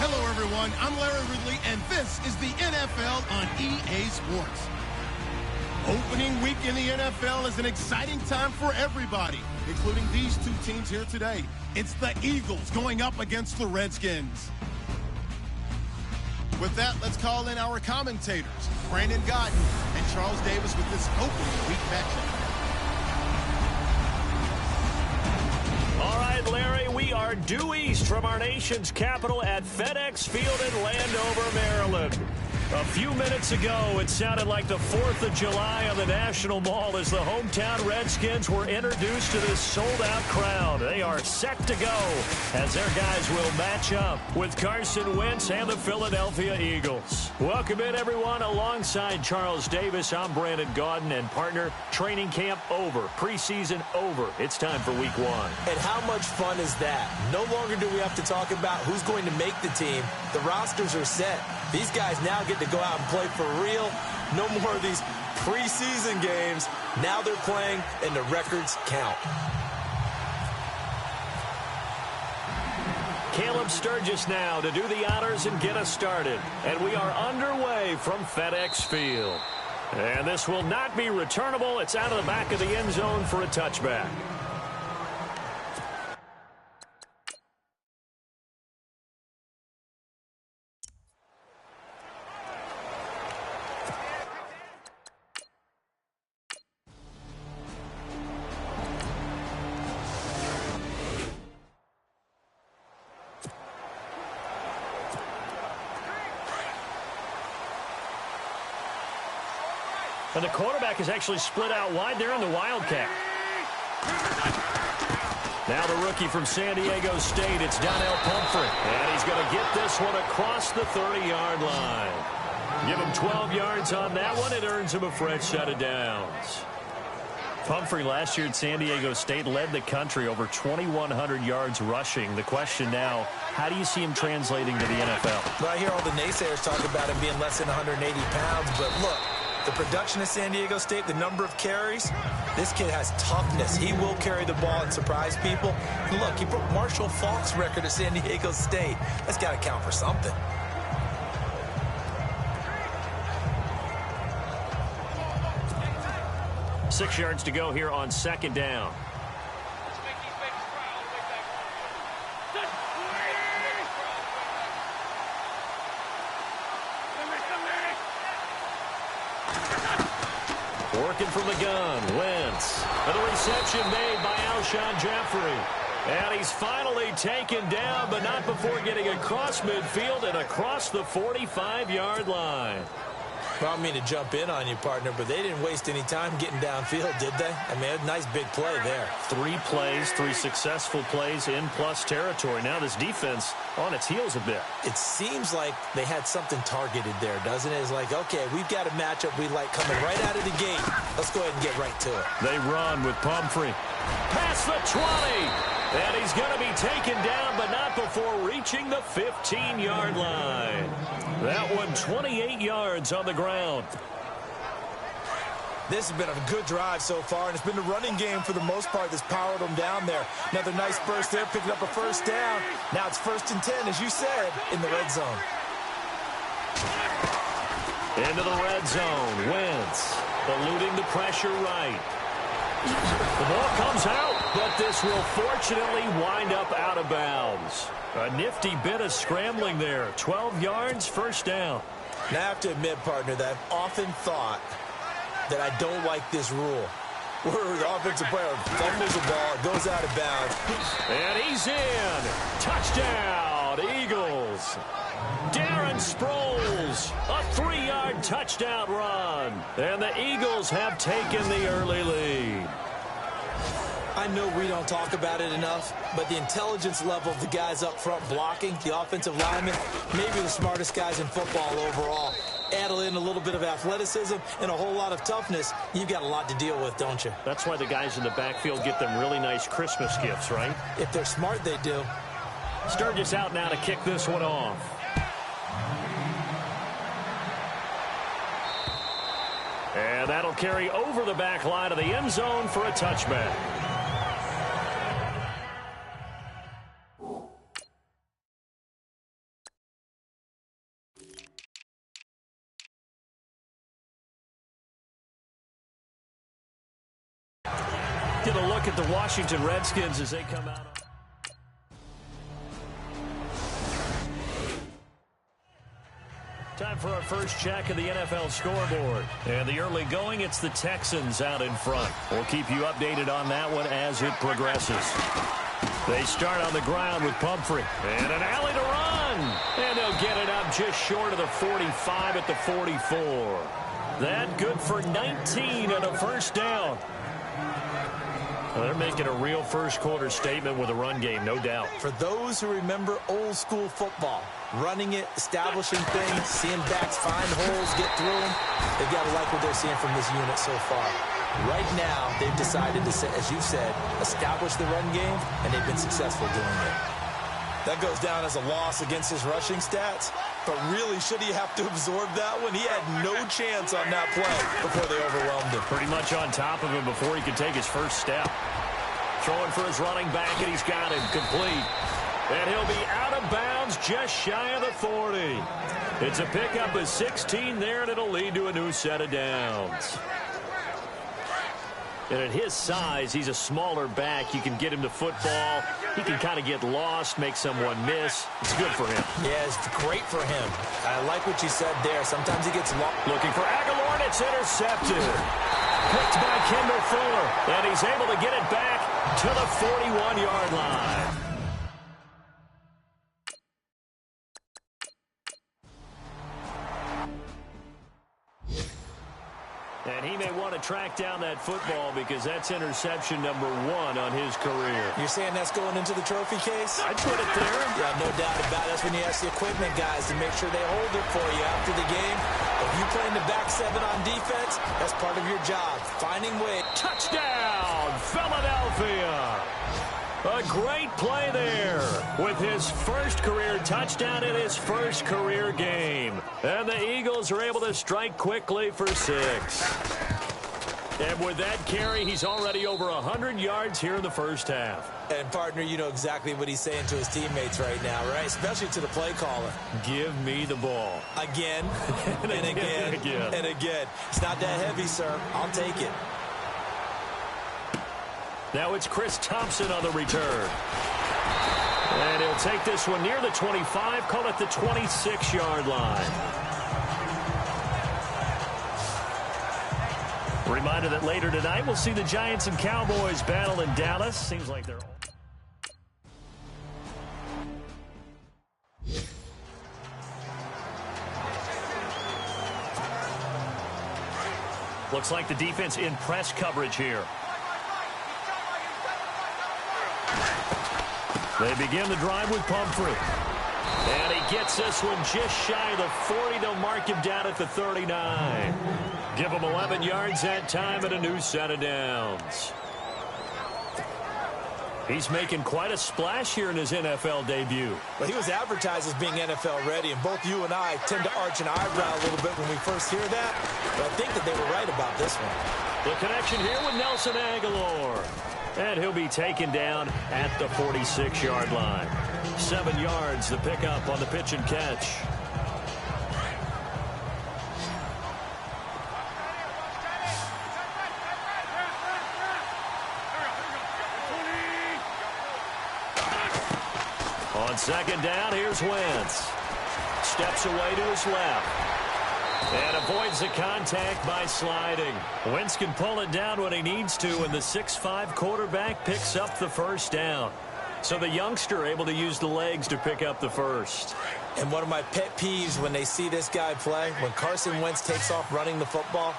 Hello, everyone. I'm Larry Ridley, and this is the NFL on EA Sports. Opening week in the NFL is an exciting time for everybody, including these two teams here today. It's the Eagles going up against the Redskins. With that, let's call in our commentators, Brandon Godden and Charles Davis, with this opening week matchup. All right, Larry, we are due east from our nation's capital at FedEx Field in Landover, Maryland. A few minutes ago, it sounded like the 4th of July on the National Mall as the hometown Redskins were introduced to this sold-out crowd. They are set to go as their guys will match up with Carson Wentz and the Philadelphia Eagles. Welcome in, everyone. Alongside Charles Davis, I'm Brandon Gaudin, and partner, training camp over, preseason over. It's time for week one. And how much fun is that? No longer do we have to talk about who's going to make the team. The rosters are set. These guys now get to go out and play for real. No more of these preseason games. Now they're playing, and the records count. Caleb Sturgis now to do the honors and get us started. And we are underway from FedEx Field. And this will not be returnable. It's out of the back of the end zone for a touchback. And the quarterback is actually split out wide there in the Wildcat. Now the rookie from San Diego State, it's Donnell Pumphrey. And he's going to get this one across the 30-yard line. Give him 12 yards on that one. It earns him a fresh set of downs. Pumphrey last year at San Diego State led the country over 2,100 yards rushing. The question now, how do you see him translating to the NFL? Well, I hear all the naysayers talk about him being less than 180 pounds, but look, the production at San Diego State, the number of carries, this kid has toughness. He will carry the ball and surprise people. And look, he broke Marshall Faulk's record at San Diego State. That's got to count for something. Six yards to go here on second down. Working from the gun, Wentz. And the reception made by Alshon Jeffrey. And he's finally taken down, but not before getting across midfield and across the 45-yard line. Well, I don't mean to jump in on you, partner, but they didn't waste any time getting downfield, did they? I mean, a nice big play there. 3 plays, 3 successful plays in plus territory. Now this defense on its heels a bit. It seems like they had something targeted there, doesn't it? It's like, okay, we've got a matchup we like coming right out of the gate. Let's go ahead and get right to it. They run with Pumphrey. Past the 20. And he's going to be taken down, but not before reaching the 15-yard line. That one 28 yards on the ground. This has been a good drive so far, and it's been the running game for the most part that's powered them down there. Another nice burst there, picking up a first down. Now it's 1st and 10, as you said, in the red zone. Into the red zone. Wentz eluding the pressure right. The ball comes out, but this will fortunately wind up out of bounds. A nifty bit of scrambling there. 12 yards, first down. Now I have to admit, partner, that I've often thought that I don't like this rule, where the offensive player fumbles the ball, it goes out of bounds. And he's in. Touchdown, Eagles. Darren Sproles, a 3-yard touchdown run. And the Eagles have taken the early lead. I know we don't talk about it enough, but the intelligence level of the guys up front blocking, the offensive linemen, maybe the smartest guys in football overall. Add in a little bit of athleticism and a whole lot of toughness, you've got a lot to deal with, don't you? That's why the guys in the backfield get them really nice Christmas gifts, right? If they're smart, they do. Sturgis out now to kick this one off. And that'll carry over the back line of the end zone for a touchback. get a look at the Washington Redskins as they come out. Time for our first check of the NFL scoreboard. And the early going, it's the Texans out in front. We'll keep you updated on that one as it progresses. They start on the ground with Pumphrey. And an alley to run. And they'll get it up just short of the 45 at the 44. That good for 19 and a first down. Well, they're making a real first-quarter statement with a run game, no doubt. For those who remember old-school football, running it, establishing things, seeing backs find holes, get through them, they've got to like what they're seeing from this unit so far. Right now, they've decided to, as you said, establish the run game, and they've been successful doing it. That goes down as a loss against his rushing stats, but really, should he have to absorb that one? He had no chance on that play before they overwhelmed him. Pretty much on top of him before he could take his first step. Throwing for his running back, and he's got him complete. And he'll be out of bounds just shy of the 40. It's a pickup of 16 there, and it'll lead to a new set of downs. And at his size, he's a smaller back. You can get him to football. He can kind of get lost, make someone miss. It's good for him. Yeah, it's great for him. I like what you said there. Sometimes he gets lost. Looking for Aguilar, and it's intercepted. Picked by Kendall Fuller. And he's able to get it back to the 41-yard line. And he may want to track down that football because that's interception number 1 on his career. You're saying that's going into the trophy case? I'd put it there. Yeah, no doubt about it. That's when you ask the equipment guys to make sure they hold it for you after the game. If you play in the back 7 on defense, that's part of your job. Finding ways. Touchdown, Philadelphia. A great play there with his first career touchdown in his first career game. And the Eagles are able to strike quickly for 6. And with that carry, he's already over 100 yards here in the first half. And, partner, you know exactly what he's saying to his teammates right now, right? Especially to the play caller. Give me the ball. Again, and again, and again. It's not that heavy, sir. I'll take it. Now it's Chris Thompson on the return. And he'll take this one near the 25, call it the 26-yard line. Reminder that later tonight we'll see the Giants and Cowboys battle in Dallas. Seems like they're... Looks like the defense in press coverage here. They begin the drive with Pumphrey. And he gets this one just shy of the 40. They'll mark him down at the 39. Give him 11 yards that time and a new set of downs. He's making quite a splash here in his NFL debut. Well, he was advertised as being NFL ready, and both you and I tend to arch an eyebrow a little bit when we first hear that. But I think that they were right about this one. The connection here with Nelson Aguilar. And he'll be taken down at the 46-yard line. 7 yards, the pickup on the pitch and catch. On second down, here's Wentz. Steps away to his left. And avoids the contact by sliding. Wentz can pull it down when he needs to, and the 6'5" quarterback picks up the first down. So the youngster able to use the legs to pick up the first. And one of my pet peeves when they see this guy play, when Carson Wentz takes off running the football,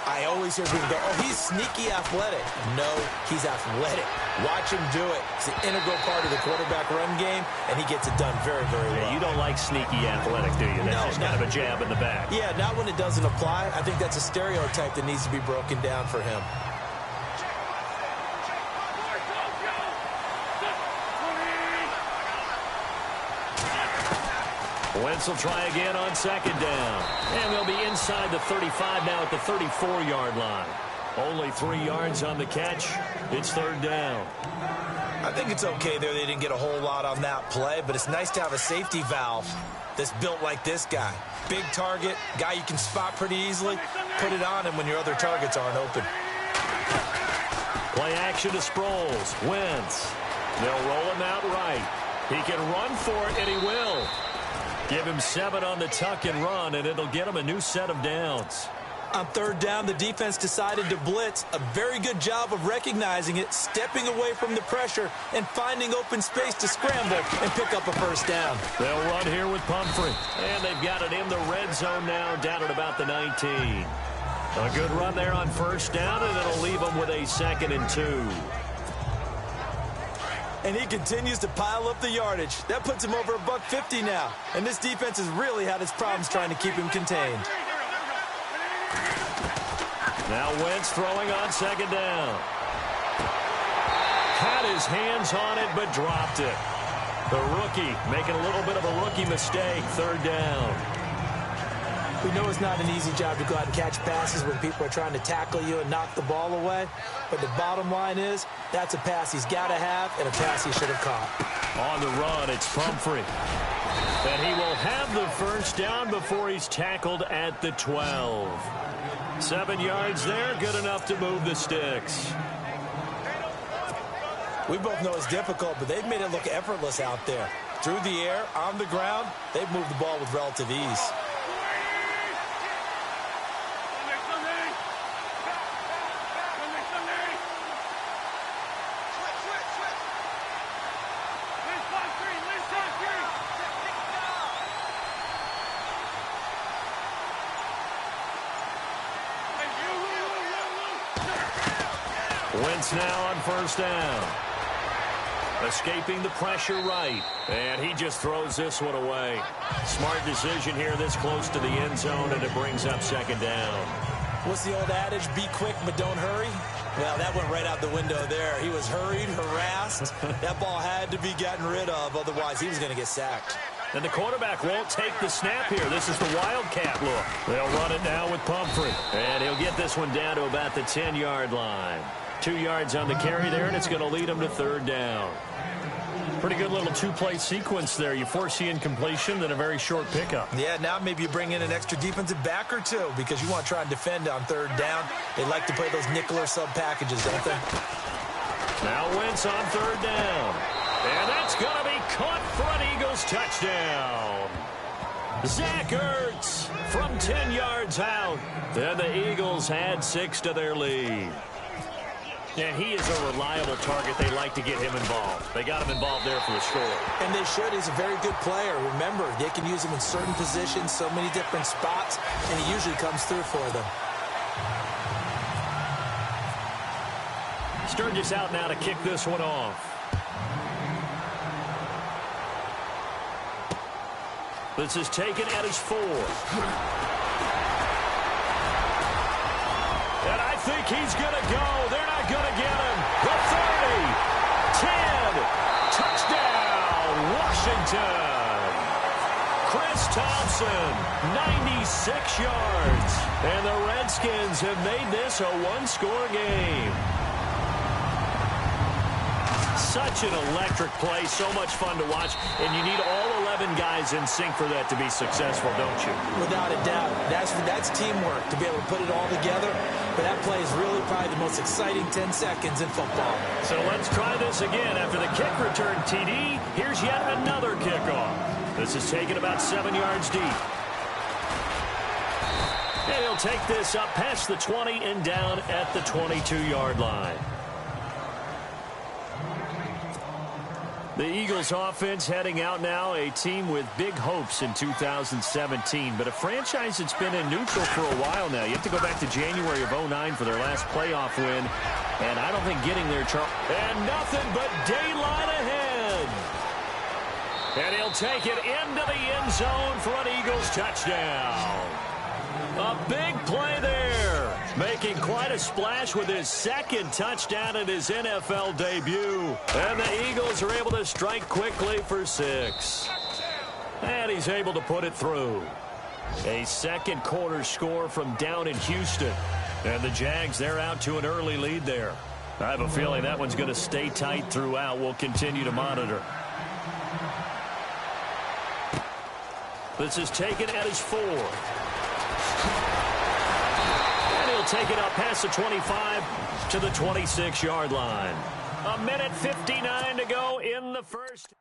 I always hear people go, oh, he's sneaky athletic. No, he's athletic. Watch him do it. It's an integral part of the quarterback run game, and he gets it done very, very well. Yeah, you don't like sneaky athletic, do you? That's just kind of a jab in the back. Yeah, not when it doesn't apply. I think that's a stereotype that needs to be broken down for him. Wentz will try again on second down. And they'll be inside the 35 now at the 34-yard line. Only 3 yards on the catch. It's third down. I think it's okay there. They didn't get a whole lot on that play, but it's nice to have a safety valve that's built like this guy. Big target, guy you can spot pretty easily. Put it on him when your other targets aren't open. Play action to Sproles. Wentz. They'll roll him out right. He can run for it, and he will. Give him 7 on the tuck and run, and it'll get him a new set of downs. On third down, the defense decided to blitz. A very good job of recognizing it, stepping away from the pressure, and finding open space to scramble and pick up a first down. They'll run here with Pumphrey. And they've got it in the red zone now, down at about the 19. A good run there on first down, and it'll leave them with a 2nd and 2. And he continues to pile up the yardage. That puts him over $150 now. And this defense has really had its problems trying to keep him contained. Now Wentz throwing on 2nd down. Had his hands on it, but dropped it. The rookie making a little bit of a rookie mistake. 3rd down. We know it's not an easy job to go out and catch passes when people are trying to tackle you and knock the ball away. But the bottom line is, that's a pass he's got to have and a pass he should have caught. On the run, it's Pumphrey. And he will have the first down before he's tackled at the 12. 7 yards there, good enough to move the sticks. We both know it's difficult, but they've made it look effortless out there. Through the air, on the ground, they've moved the ball with relative ease. Wentz now on first down. Escaping the pressure right. And he just throws this one away. Smart decision here this close to the end zone, and it brings up 2nd down. What's the old adage? Be quick, but don't hurry. Well, that went right out the window there. He was hurried, harassed. That ball had to be gotten rid of. Otherwise, he was going to get sacked. And the quarterback won't take the snap here. This is the Wildcat look. They'll run it now with Pumphrey. And he'll get this one down to about the 10-yard line. 2 yards on the carry there, and it's going to lead him to 3rd down. Pretty good little 2-play sequence there. You force the incompletion, then a very short pickup. Yeah, now maybe you bring in an extra defensive back or two because you want to try and defend on 3rd down. They like to play those nickel or sub packages, don't they? Now Wentz on 3rd down. And that's going to be caught for an Eagles touchdown. Zach Ertz from 10 yards out. Then the Eagles add 6 to their lead. And he is a reliable target. They like to get him involved. They got him involved there for the score. And they should. He's a very good player. Remember, they can use him in certain positions, so many different spots, and he usually comes through for them. Sturgis out now to kick this one off. This is taken at his 4. And I think he's going to go. They're not going to get him. The 30, 10, touchdown, Washington. Chris Thompson, 96 yards. And the Redskins have made this a 1-score game. Such an electric play, so much fun to watch, and you need all 11 guys in sync for that to be successful, don't you? Without a doubt. That's teamwork, to be able to put it all together. But that play is really probably the most exciting 10 seconds in football. So let's try this again. After the kick return TD, here's yet another kickoff. This is taken about 7 yards deep. And he'll take this up past the 20 and down at the 22-yard line. The Eagles offense heading out now, a team with big hopes in 2017, but a franchise that's been in neutral for a while now. You have to go back to January of 2009 for their last playoff win, and I don't think getting there, and nothing but daylight ahead. And he'll take it into the end zone for an Eagles touchdown. A big play there, making quite a splash with his 2nd touchdown in his NFL debut. And the Eagles are able to strike quickly for 6. And he's able to put it through. A 2nd quarter score from down in Houston. And the Jags, they're out to an early lead there. I have a feeling that one's going to stay tight throughout. We'll continue to monitor. This is taken at his 4. take it up past the 25 to the 26-yard line. 1:59 to go in the first.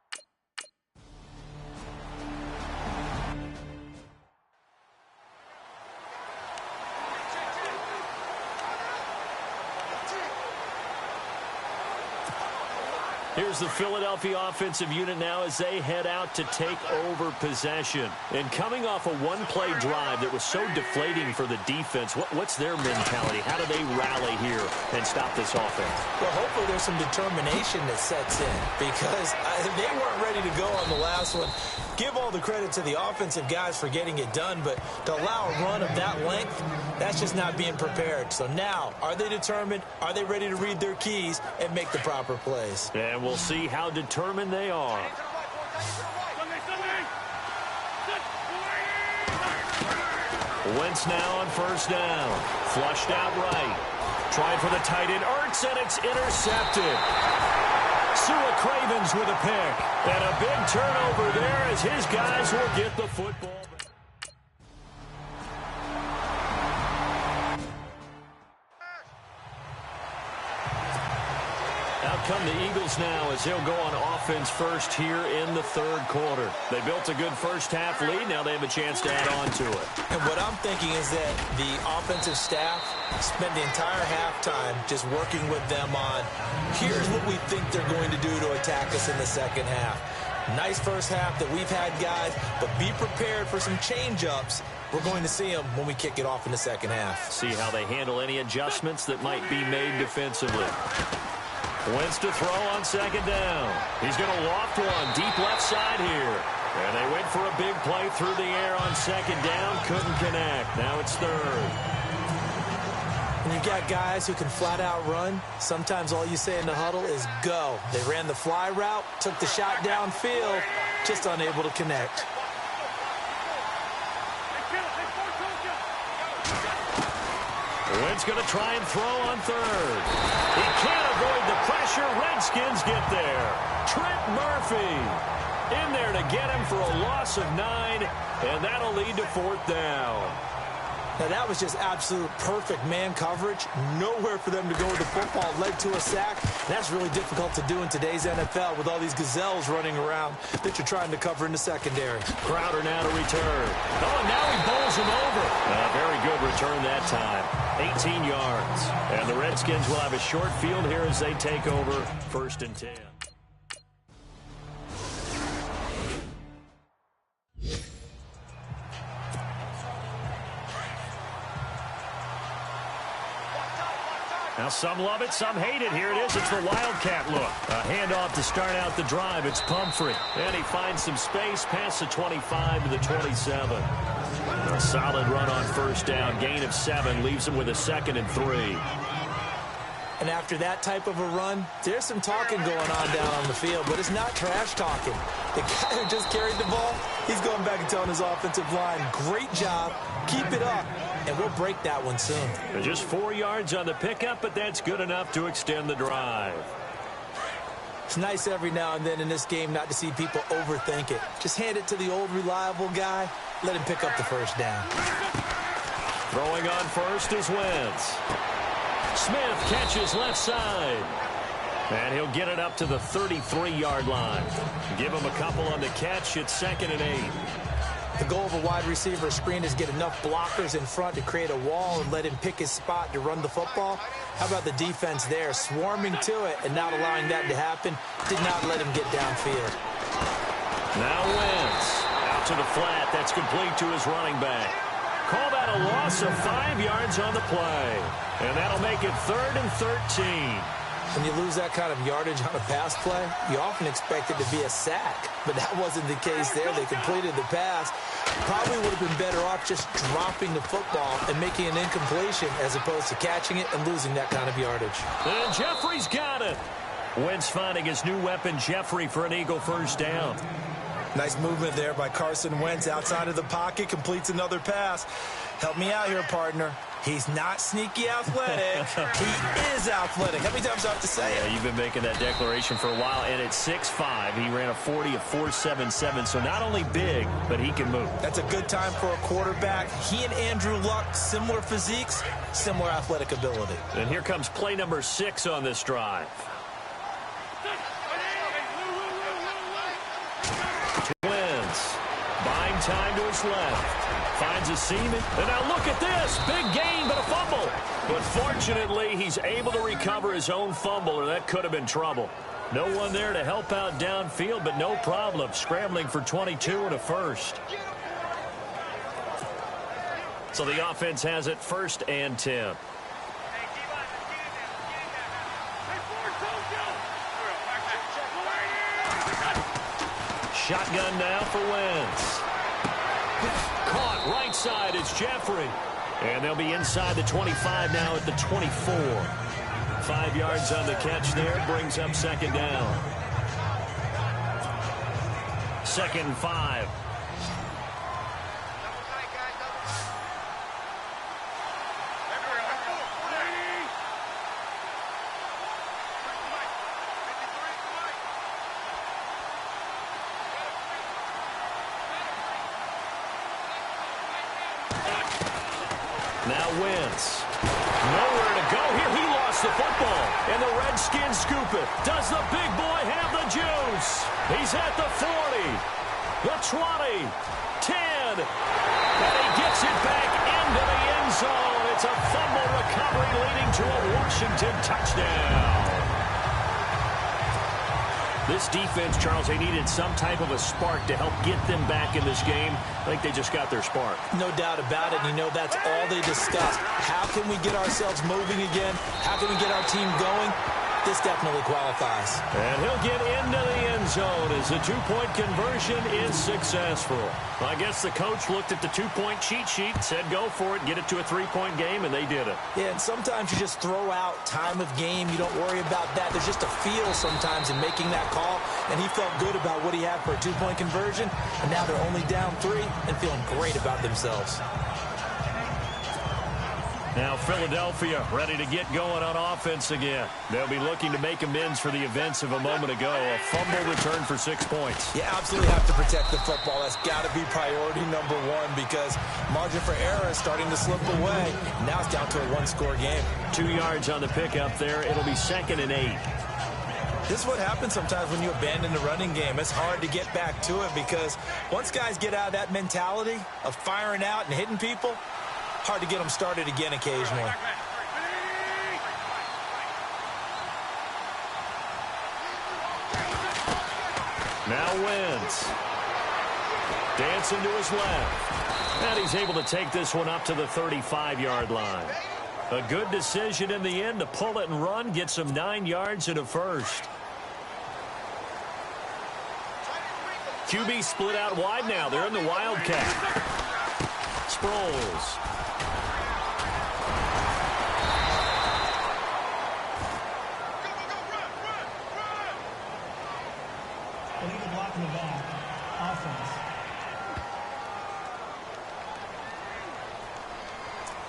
Here's the Philadelphia offensive unit now as they head out to take over possession. And coming off a one-play drive that was so deflating for the defense, what's their mentality? How do they rally here and stop this offense? Well, hopefully there's some determination that sets in because they weren't ready to go on the last one. Give all the credit to the offensive guys for getting it done, but to allow a run of that length, that's just not being prepared. So now, are they determined? Are they ready to read their keys and make the proper plays? And we'll see how determined they are. Wentz now on first down. Flushed out right. Trying for the tight end. Ertz, and it's intercepted. Sua Cravens with a pick. And a big turnover there as his guys will get the football. Out come the Eagles now as they'll go on offense first here in the third quarter. They built a good first half lead. Now they have a chance to add on to it. And what I'm thinking is that the offensive staff spent the entire halftime just working with them on, here's what we think they're going to do to attack us in the second half. Nice first half that we've had, guys, but be prepared for some change-ups. We're going to see them when we kick it off in the second half. See how they handle any adjustments that might be made defensively. Wentz to throw on second down. He's going to loft one deep left side here. And they went for a big play through the air on second down. Couldn't connect. Now it's third. When you've got guys who can flat out run, sometimes all you say in the huddle is go. They ran the fly route, took the shot downfield, just unable to connect. Wentz going to try and throw on third. He can't avoid the pressure. Redskins get there. Trent Murphy in there to get him for a loss of 9, and that'll lead to fourth down. Now, that was just absolute perfect man coverage. Nowhere for them to go with the football. Led to a sack. That's really difficult to do in today's NFL with all these gazelles running around that you're trying to cover in the secondary. Crowder now to return. Oh, and now he bowls him over. Very good return that time. 18 yards. And the Redskins will have a short field here as they take over 1st and 10. Now some love it, some hate it. Here it is. It's the Wildcat look. A handoff to start out the drive. It's Pumphrey. And he finds some space past the 25 to the 27. A solid run on first down. Gain of 7 leaves him with a 2nd and 3. And after that type of a run, there's some talking going on down on the field, but it's not trash talking. The guy who just carried the ball, he's going back and telling his offensive line, great job, keep it up, and we'll break that one soon. Just 4 yards on the pickup, but that's good enough to extend the drive. It's nice every now and then in this game not to see people overthink it. Just hand it to the old reliable guy, let him pick up the first down. Throwing on first is Wentz. Smith catches left side. And he'll get it up to the 33-yard line. Give him a couple on the catch. It's 2nd and 8. The goal of a wide receiver screen is get enough blockers in front to create a wall and let him pick his spot to run the football. How about the defense there, swarming to it and not allowing that to happen? Did not let him get downfield. Now Wentz out to the flat. That's complete to his running back. Call that a loss of 5 yards on the play. And that'll make it 3rd and 13. When you lose that kind of yardage on a pass play, you often expect it to be a sack. But that wasn't the case there. They completed the pass. Probably would have been better off just dropping the football and making an incompletion as opposed to catching it and losing that kind of yardage. And Jeffrey's got it. Wentz finding his new weapon, Jeffrey, for an Eagle first down. Nice movement there by Carson Wentz outside of the pocket, completes another pass. Help me out here, partner. He's not sneaky athletic. He is athletic. How many times do I have to say it? Yeah, you've been making that declaration for a while, and at 6'5", he ran a 40 of 4.77, so not only big, but he can move. That's a good time for a quarterback. He and Andrew Luck, similar physiques, similar athletic ability. And here comes play number 6 on this drive. Twins, buying time to his left. Finds a seam, and now look at this. Big gain, but a fumble. But fortunately, he's able to recover his own fumble, or that could have been trouble. No one there to help out downfield, but no problem. Scrambling for 22 and a first. So the offense has it 1st and 10. Shotgun now for Wentz. Caught right side, it's Jeffrey. And they'll be inside the 25 now at the 24. 5 yards on the catch there, brings up 2nd down. 2nd and 5. Now Wentz. Nowhere to go here. He lost the football. And the Redskins scoop it. Does the big boy have the juice? He's at the 40. The 20. 10. And he gets it back into the end zone. It's a fumble recovery leading to a Washington touchdown. This defense, Charles, they needed some type of a spark to help get them back in this game. I think they just got their spark. No doubt about it. You know, that's all they discussed. How can we get ourselves moving again? How can we get our team going? This definitely qualifies. And he'll get into the end zone as the 2-point conversion is successful. I guess the coach looked at the 2-point cheat sheet, said go for it, get it to a 3-point game, and they did it. Yeah, and sometimes you just throw out time of game. You don't worry about that. There's just a feel sometimes in making that call, and he felt good about what he had for a 2-point conversion, and now they're only down 3 and feeling great about themselves. Now Philadelphia ready to get going on offense again. They'll be looking to make amends for the events of a moment ago. A fumble return for 6 points. You absolutely have to protect the football. That's got to be priority number 1 because margin for error is starting to slip away. Now it's down to a 1-score game. 2 yards on the pickup there. It'll be 2nd and 8. This is what happens sometimes when you abandon the running game. It's hard to get back to it because once guys get out of that mentality of firing out and hitting people, hard to get them started again occasionally. Now Wentz. Dancing to his left. And he's able to take this one up to the 35-yard line. A good decision in the end to pull it and run, get some 9 yards and a first. QB split out wide now. They're in the Wildcat. Sproles.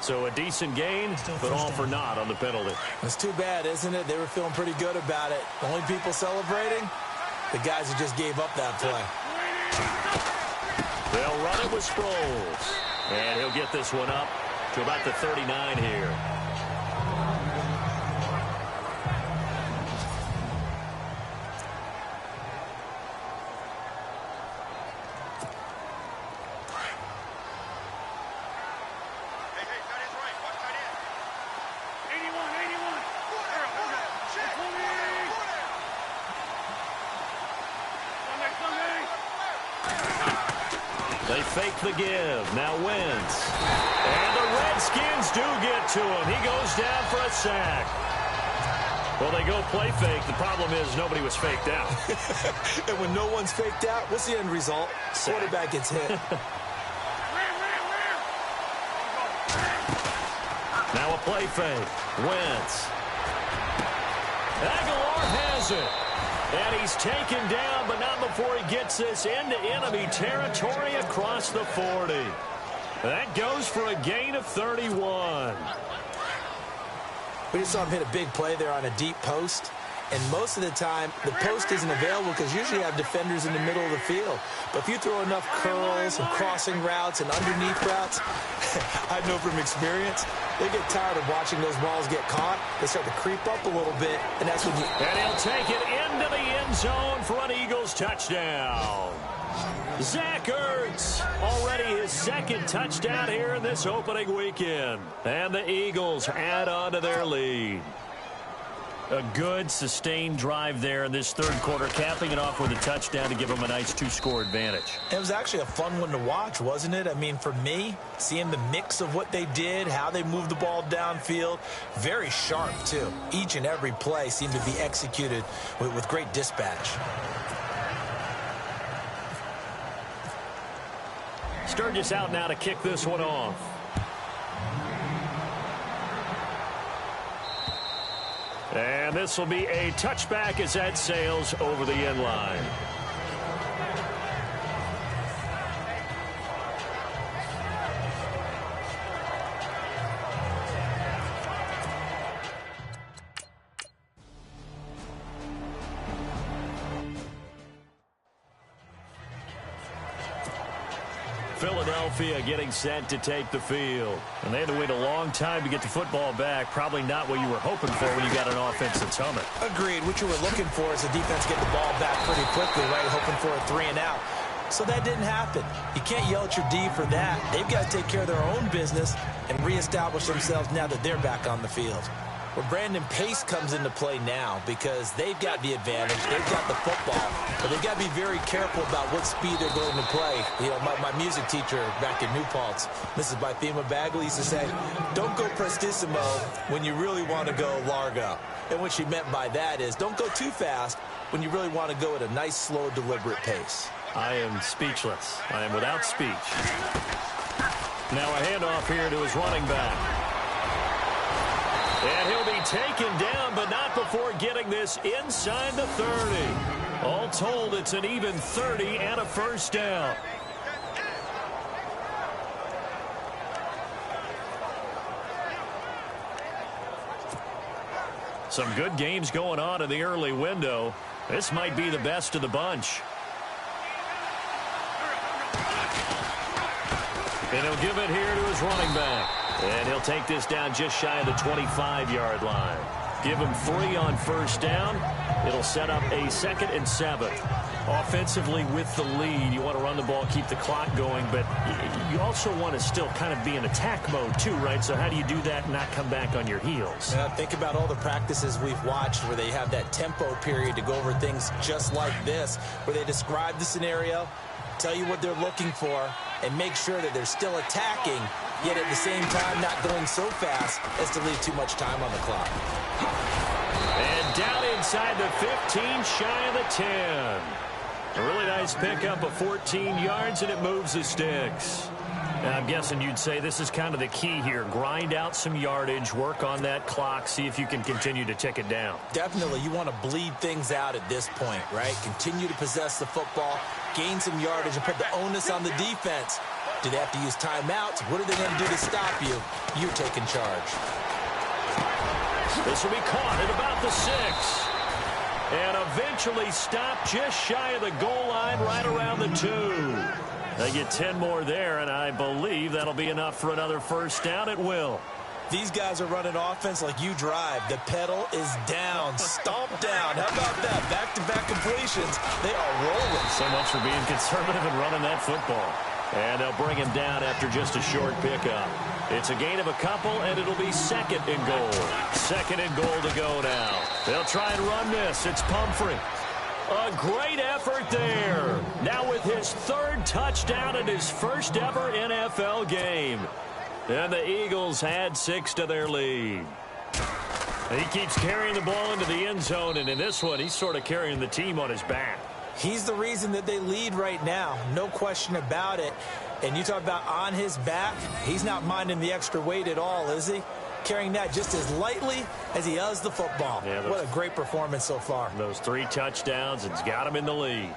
So a decent gain, but all for naught on the penalty. It's too bad, isn't it? They were feeling pretty good about it. The only people celebrating, the guys who just gave up that play. They'll run it with Sproles. And he'll get this one up to about the 39 here. They fake the give. Now Wentz. And the Redskins do get to him. He goes down for a sack. Well, they go play fake. The problem is nobody was faked out. And when no one's faked out, what's the end result? Sack. Quarterback gets hit. Now a play fake. Wentz. Aguilar has it. And he's taken down, but not before he gets this into enemy territory across the 40. That goes for a gain of 31. We just saw him hit a big play there on a deep post. And most of the time, the post isn't available because usually you have defenders in the middle of the field. But if you throw enough curls and crossing routes and underneath routes, I know from experience, they get tired of watching those balls get caught. They start to creep up a little bit, and that's when you... And he'll take it into the end zone for an Eagles touchdown. Zach Ertz, already his second touchdown here in this opening weekend. And the Eagles add on to their lead. A good, sustained drive there in this third quarter, capping it off with a touchdown to give them a nice two-score advantage. It was actually a fun one to watch, wasn't it? I mean, for me, seeing the mix of what they did, how they moved the ball downfield, very sharp, too. Each and every play seemed to be executed with great dispatch. Sturgis out now to kick this one off. And this will be a touchback as that sails over the end line. Philadelphia getting set to take the field. And they had to wait a long time to get the football back. Probably not what you were hoping for when you got an offense that's humming. Agreed. What you were looking for is the defense get the ball back pretty quickly, right? Hoping for a 3-and-out. So that didn't happen. You can't yell at your D for that. They've got to take care of their own business and reestablish themselves now that they're back on the field. Where Brandon Pace comes into play now because they've got the advantage. They've got the football. But they've got to be very careful about what speed they're going to play. You know, my music teacher back in New Paltz, Mrs. Bythema Bagley, used to say, don't go prestissimo when you really want to go largo. And what she meant by that is don't go too fast when you really want to go at a nice, slow, deliberate pace. I am speechless. I am without speech. Now a handoff here to his running back. And he'll be taken down, but not before getting this inside the 30. All told, it's an even 30 and a first down. Some good games going on in the early window. This might be the best of the bunch. And he'll give it here to his running back. And he'll take this down just shy of the 25-yard line. Give him 3 on first down. It'll set up a 2nd and 7. Offensively with the lead, you want to run the ball, keep the clock going, but you also want to still kind of be in attack mode too, right? So how do you do that and not come back on your heels? Yeah, think about all the practices we've watched where they have that tempo period to go over things just like this, where they describe the scenario, tell you what they're looking for, and make sure that they're still attacking, yet at the same time not going so fast as to leave too much time on the clock. And down inside the 15, shy of the 10. A really nice pickup of 14 yards, and it moves the sticks. Now, I'm guessing you'd say this is kind of the key here. Grind out some yardage, work on that clock, see if you can continue to tick it down. Definitely. You want to bleed things out at this point, right? Continue to possess the football, gain some yardage, and put the onus on the defense. Do they have to use timeouts? What are they going to do to stop you? You're taking charge. This will be caught at about the 6. And eventually stopped just shy of the goal line right around the 2. They get 10 more there, and I believe that'll be enough for another first down. It will. These guys are running offense like you drive. The pedal is down, stomp down. How about that? Back-to-back completions. They are rolling. So much for being conservative and running that football. And they'll bring him down after just a short pickup. It's a gain of a couple, and it'll be 2nd and goal. 2nd and goal to go now. They'll try and run this. It's Pumphrey. A great effort there. Now with his 3rd touchdown in his first ever NFL game. And the Eagles add 6 to their lead. He keeps carrying the ball into the end zone, and in this one, he's sort of carrying the team on his back. He's the reason that they lead right now. No question about it. And you talk about on his back, he's not minding the extra weight at all, is he? Carrying that just as lightly as he does the football. Yeah, what a great performance so far. Those 3 touchdowns, it's got him in the lead.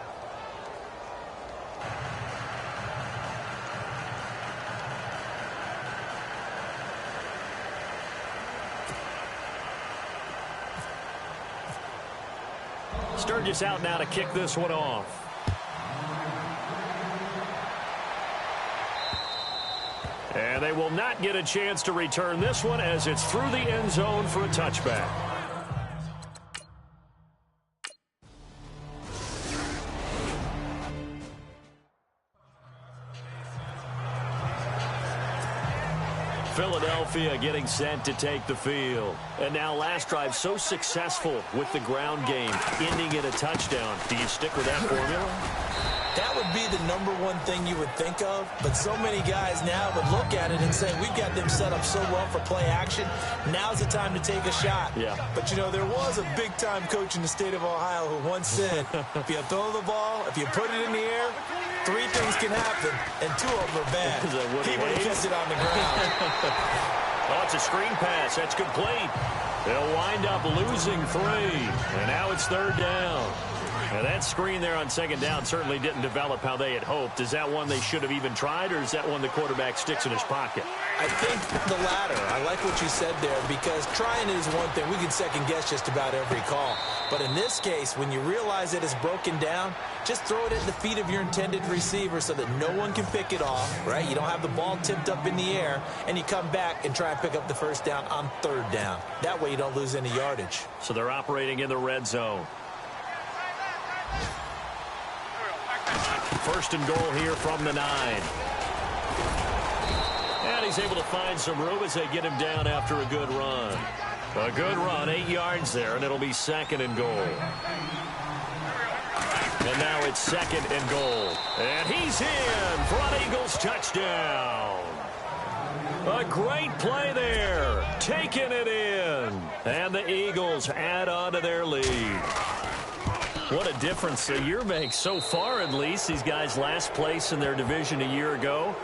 Sturgis out now to kick this one off. And they will not get a chance to return this one as it's through the end zone for a touchback. Philadelphia getting set to take the field. And now last drive so successful with the ground game, ending in a touchdown. Do you stick with that formula? That would be the number one thing you would think of, but so many guys now would look at it and say, we've got them set up so well for play action. Now's the time to take a shot. Yeah. But, you know, there was a big-time coach in the state of Ohio who once said, if you throw the ball, if you put it in the air, 3 things can happen, and 2 of them are bad. He would have kept it on the ground. Oh, it's a screen pass. That's complete. They'll wind up losing 3. And now it's 3rd down. Now, that screen there on 2nd down certainly didn't develop how they had hoped. Is that one they should have even tried, or is that one the quarterback sticks in his pocket? I think the latter. I like what you said there, because trying it is one thing. We can second-guess just about every call. But in this case, when you realize that it's broken down, just throw it at the feet of your intended receiver so that no one can pick it off, right? You don't have the ball tipped up in the air, and you come back and try and pick up the 1st down on 3rd down. That way you don't lose any yardage. So they're operating in the red zone. 1st and goal here from the 9. And he's able to find some room as they get him down after a good run. A good run, 8 yards there, and it'll be 2nd and goal. And now it's 2nd and goal. And he's in for an Eagles touchdown. A great play there. Taking it in. And the Eagles add on to their lead. What a difference a year makes so far, at least. These guys last place in their division a year ago.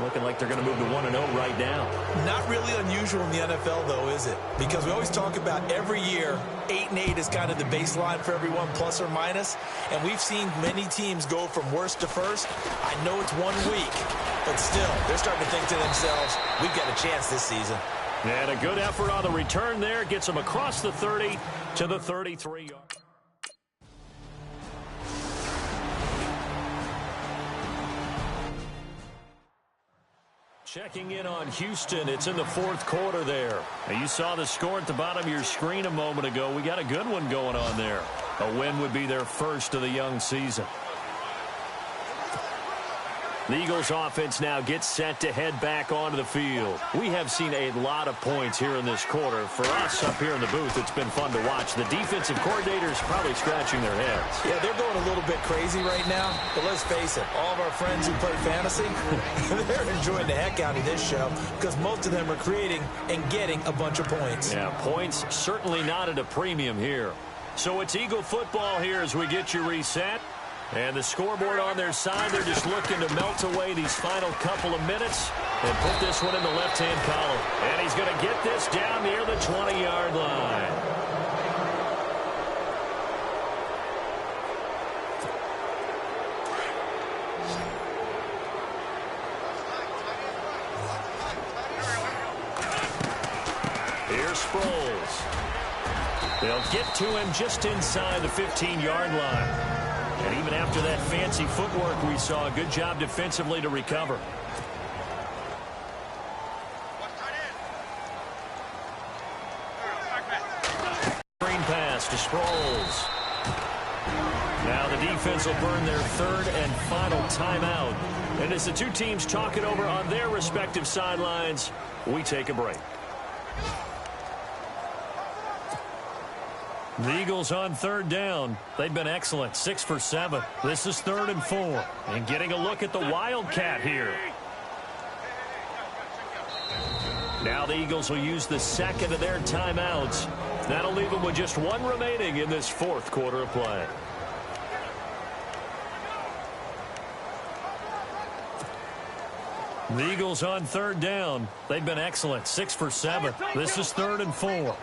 Looking like they're going to move to 1-0 right now. Not really unusual in the NFL, though, is it? Because we always talk about every year, 8-8 is kind of the baseline for everyone, plus or minus. And we've seen many teams go from worst to first. I know it's 1 week, but still, they're starting to think to themselves, we've got a chance this season. And a good effort on the return there. Gets them across the 30 to the 33-yard. Checking in on Houston. It's in the 4th quarter there. Now, you saw the score at the bottom of your screen a moment ago. We got a good one going on there. A win would be their first of the young season. The Eagles offense now gets set to head back onto the field. We have seen a lot of points here in this quarter. For us up here in the booth, it's been fun to watch. The defensive coordinators probably scratching their heads. Yeah, they're going a little bit crazy right now. But let's face it, all of our friends who play fantasy, they're enjoying the heck out of this show because most of them are creating and getting a bunch of points. Yeah, points certainly not at a premium here. So it's Eagle football here as we get you reset. And the scoreboard on their side, they're just looking to melt away these final couple of minutes and put this one in the left-hand column. And he's going to get this down near the 20-yard line. Here's Sproles. They'll get to him just inside the 15-yard line. And even after that fancy footwork we saw, a good job defensively to recover. Screen pass to Sproles. Now the defense will burn their 3rd and final timeout. And as the two teams talk it over on their respective sidelines, we take a break. The Eagles on 3rd down. They've been excellent, 6 for 7. This is 3rd and 4. And getting a look at the Wildcat here. Now the Eagles will use the 2nd of their timeouts. That'll leave them with just 1 remaining in this 4th quarter of play. The Eagles on 3rd down. They've been excellent, 6 for 7. This is 3rd and 4.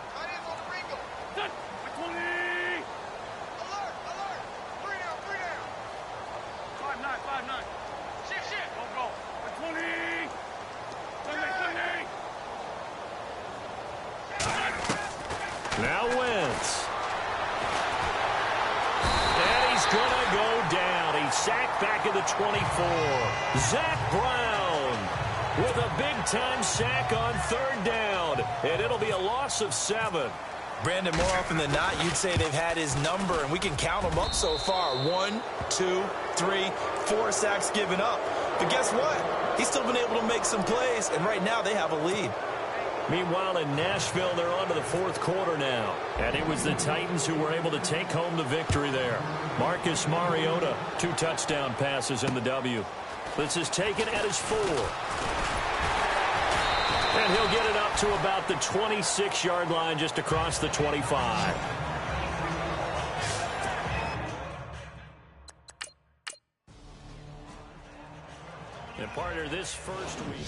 sack back at the 24. Zach Brown with a big-time sack on third down, and it'll be a loss of 7. Brandon, more often than not, you'd say they've had his number, and we can count them up so far. 1, 2, 3, 4 sacks given up. But guess what? He's still been able to make some plays, and right now they have a lead. Meanwhile, in Nashville, they're on to the fourth quarter now. And it was the Titans who were able to take home the victory there. Marcus Mariota, 2 touchdown passes in the W. This is taken at his 4. And he'll get it up to about the 26-yard line just across the 25. And partner, this first week.